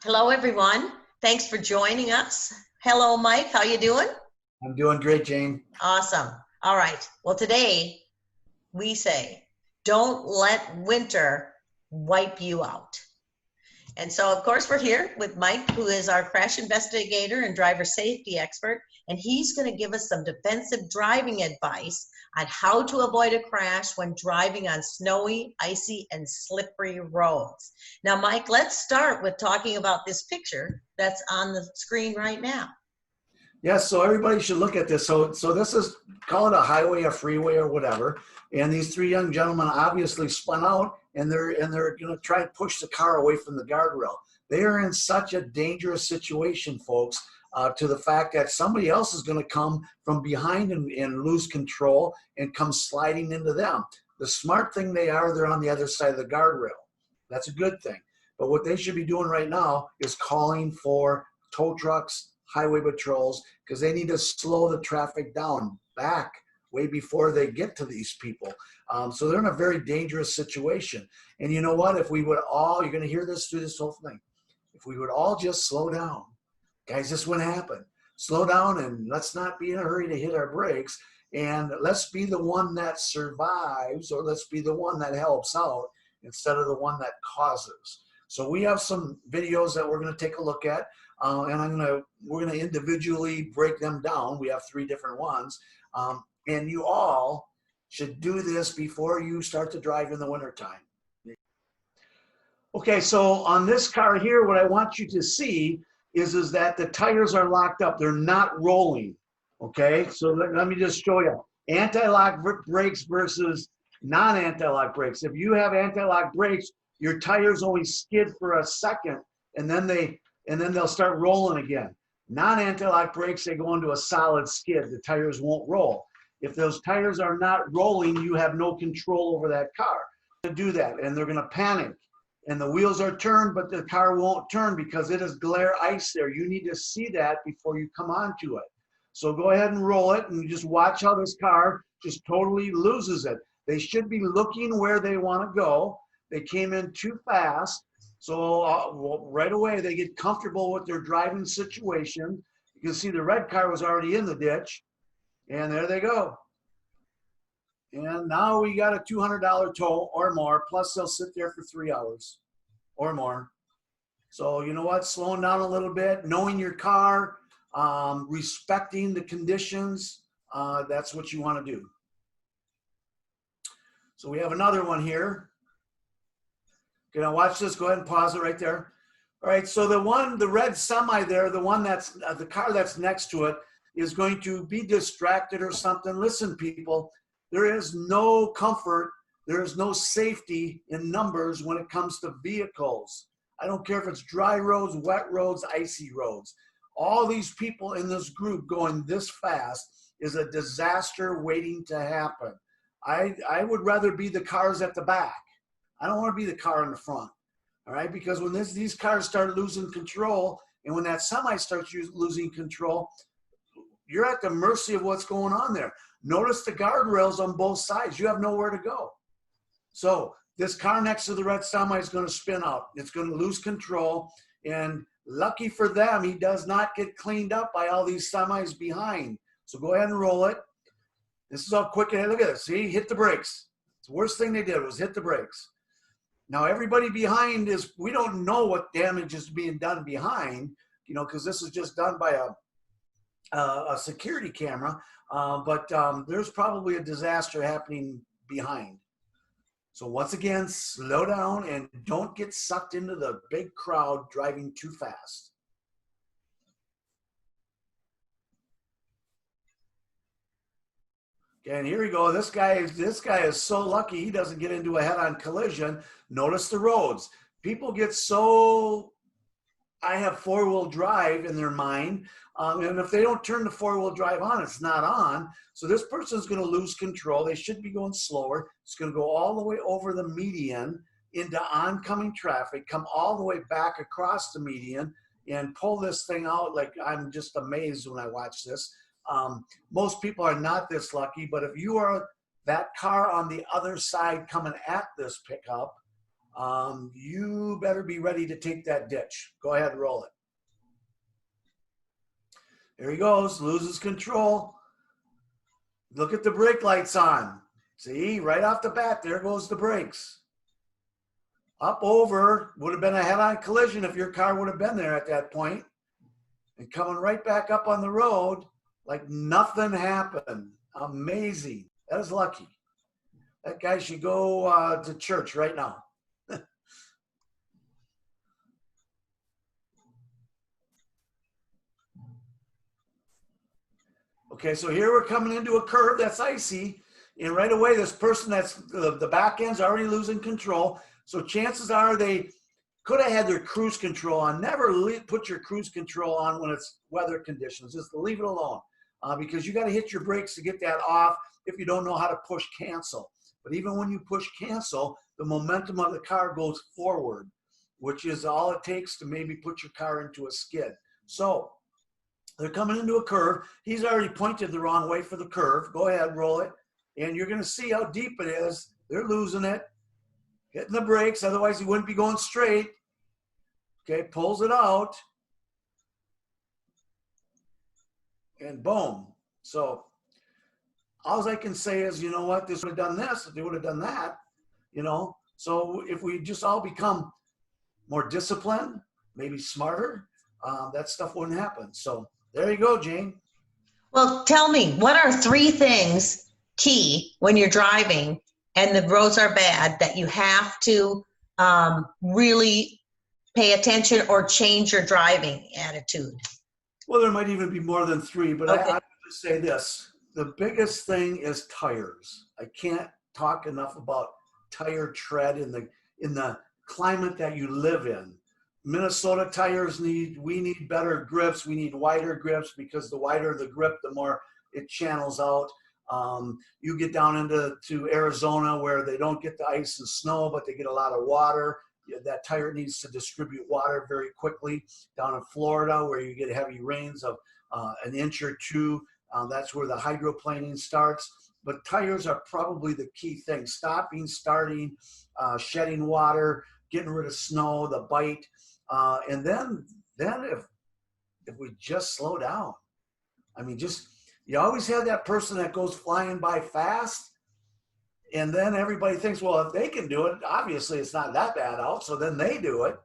Hello, everyone. Thanks for joining us. Hello, Mike. How you doing? I'm doing great, Jane. Awesome. All right. Well, today we say, don't let winter wipe you out. And so, of course, we're here with Mike, who is our crash investigator and driver safety expert, and he's going to give us some defensive driving advice on how to avoid a crash when driving on snowy, icy, and slippery roads. Now, Mike, let's start with talking about this picture that's on the screen right now. Yes, so everybody should look at this. So this is, call it a highway, a freeway, or whatever. And these three young gentlemen obviously spun out, and they're going to try and push the car away from the guardrail. They are in such a dangerous situation, folks, to the fact that somebody else is going to come from behind and lose control and come sliding into them. The smart thing they're on the other side of the guardrail. That's a good thing. But what they should be doing right now is calling for tow trucks, highway patrols, because they need to slow the traffic down back way before they get to these people. So they're in a very dangerous situation. And you know what? If we would all, you're going to hear this through this whole thing, if we would all just slow down, guys, this wouldn't happen. Slow down and let's not be in a hurry to hit our brakes. And let's be the one that survives, or let's be the one that helps out instead of the one that causes. So we have some videos that we're going to take a look at. And we're gonna individually break them down. We have 3 different ones, and you all should do this before you start to drive in the wintertime. Okay, so on this car here, what I want you to see is that the tires are locked up. They're not rolling. Okay, so let me just show you anti-lock brakes versus non-anti-lock brakes. If you have anti-lock brakes, your tires only skid for a second, and then they'll start rolling again. Non-anti-lock brakes, they go into a solid skid. The tires won't roll. If those tires are not rolling, you have no control over that car to do that, and they're going to panic. And the wheels are turned, but the car won't turn because it is glare ice there. You need to see that before you come onto it. So go ahead and roll it, and just watch how this car just totally loses it. They should be looking where they want to go. They came in too fast. So right away, they get comfortable with their driving situation. You can see the red car was already in the ditch, and there they go. And now we got a $200 toll or more, plus they'll sit there for 3 hours or more. So you know what, slowing down a little bit, knowing your car, respecting the conditions, that's what you want to do. So we have another one here. Okay, now watch this. Go ahead and pause it right there. All right, so the red semi there, the one that's the car that's next to it is going to be distracted or something. Listen, people, there is no comfort, there is no safety in numbers when it comes to vehicles. I don't care if it's dry roads, wet roads, icy roads. All these people in this group going this fast is a disaster waiting to happen. I would rather be the cars at the back. I don't want to be the car in the front, all right? Because when these cars start losing control, and when that semi starts losing control, you're at the mercy of what's going on there. Notice the guardrails on both sides. You have nowhere to go. So this car next to the red semi is going to spin out. It's going to lose control, and lucky for them, he does not get cleaned up by all these semis behind. So go ahead and roll it. This is how quick it is. Look at this. See, hit the brakes. The worst thing they did was hit the brakes. Now, everybody behind we don't know what damage is being done behind, you know, because this is just done by a security camera, but there's probably a disaster happening behind. So once again, slow down and don't get sucked into the big crowd driving too fast. And here we go. This guy is so lucky he doesn't get into a head-on collision. Notice the roads. People get so, I have 4-wheel drive in their mind, and if they don't turn the 4-wheel drive on, it's not on. So this person's going to lose control. They should be going slower. It's going to go all the way over the median into oncoming traffic, come all the way back across the median, and pull this thing out. Like, I'm just amazed when I watch this. Most people are not this lucky, but if you are that car on the other side coming at this pickup, you better be ready to take that ditch. Go ahead and roll it. There he goes, loses control. Look at the brake lights on. See, right off the bat, there goes the brakes. Up over, would have been a head-on collision if your car would have been there at that point. And coming right back up on the road like nothing happened. Amazing. That is lucky. That guy should go to church right now. Okay, so here we're coming into a curve that's icy, and right away this person that's the back end's already losing control. So chances are they could have had their cruise control on. Never put your cruise control on when it's weather conditions. Just leave it alone because you got to hit your brakes to get that off if you don't know how to push cancel. But even when you push cancel, the momentum of the car goes forward, which is all it takes to maybe put your car into a skid. So they're coming into a curve. He's already pointed the wrong way for the curve. Go ahead, roll it. And you're going to see how deep it is. They're losing it, hitting the brakes. Otherwise, he wouldn't be going straight. Okay, pulls it out. And boom. So all I can say is, you know what? This would have done this. If they would have done that, you know. So if we just all become more disciplined, maybe smarter, that stuff wouldn't happen. So there you go, Jane. Well, tell me, what are 3 things key when you're driving and the roads are bad that you have to really pay attention or change your driving attitude? Well, there might even be more than 3, but okay. I would just say this. The biggest thing is tires. I can't talk enough about tire tread in the climate that you live in. Minnesota tires we need better grips. We need wider grips because the wider the grip, the more it channels out. You get down into Arizona where they don't get the ice and snow, but they get a lot of water. That tire needs to distribute water very quickly. Down in Florida where you get heavy rains of an inch or 2, that's where the hydroplaning starts. But tires are probably the key thing. Stopping, starting, shedding water, getting rid of snow, the bite. And then if we just slow down, I mean, you always have that person that goes flying by fast, and then everybody thinks, well, if they can do it, obviously it's not that bad out, so then they do it.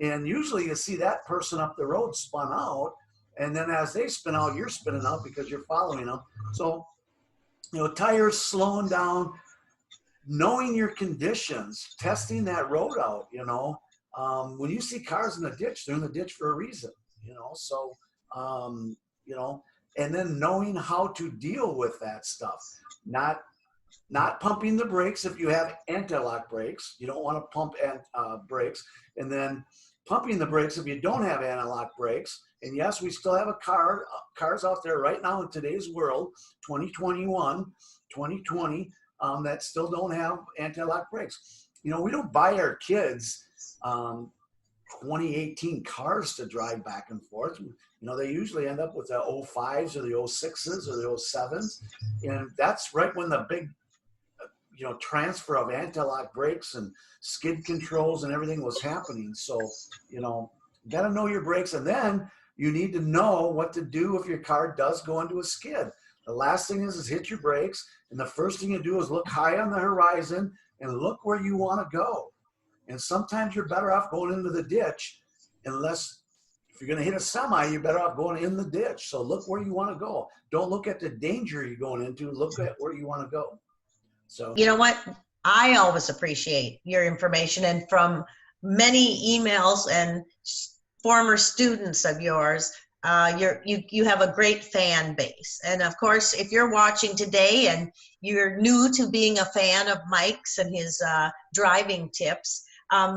And usually you see that person up the road spun out, and then as they spin out, you're spinning out because you're following them. So, tires, slowing down, knowing your conditions, testing that road out, when you see cars in the ditch, they're in the ditch for a reason, so, and then knowing how to deal with that stuff, not pumping the brakes. If you have anti-lock brakes, you don't want to pump brakes, and then pumping the brakes if you don't have anti-lock brakes. And yes, we still have cars out there right now in today's world, 2021, 2020, that still don't have anti-lock brakes. We don't buy our kids 2018 cars to drive back and forth. They usually end up with the 05s or the 06s or the 07s. And that's right when the big, transfer of anti-lock brakes and skid controls and everything was happening. So, you got to know your brakes. And then you need to know what to do if your car does go into a skid. The last thing is hit your brakes. And the first thing you do is look high on the horizon and look where you want to go. And sometimes you're better off going into the ditch unless if you're going to hit a semi, you're better off going in the ditch. So look where you want to go. Don't look at the danger you're going into. Look at where you want to go. So, you know what? I always appreciate your information, and from many emails and former students of yours, you have a great fan base. And of course, if you're watching today and you're new to being a fan of Mike's and his driving tips,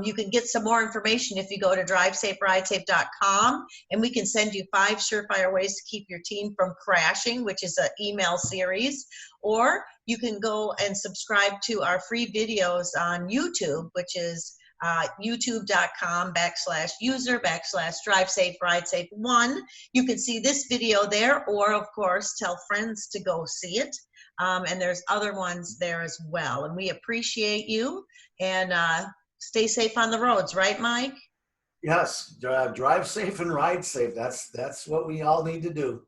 you can get some more information if you go to drivesaferidesafe.com, and we can send you 5 surefire ways to keep your teen from crashing, which is an email series. Or you can go and subscribe to our free videos on YouTube, which is youtube.com/user/drivesaferidesafe1. You can see this video there, or of course tell friends to go see it. And there's other ones there as well. And we appreciate you. And stay safe on the roads, right, Mike? Yes, drive safe and ride safe. That's what we all need to do.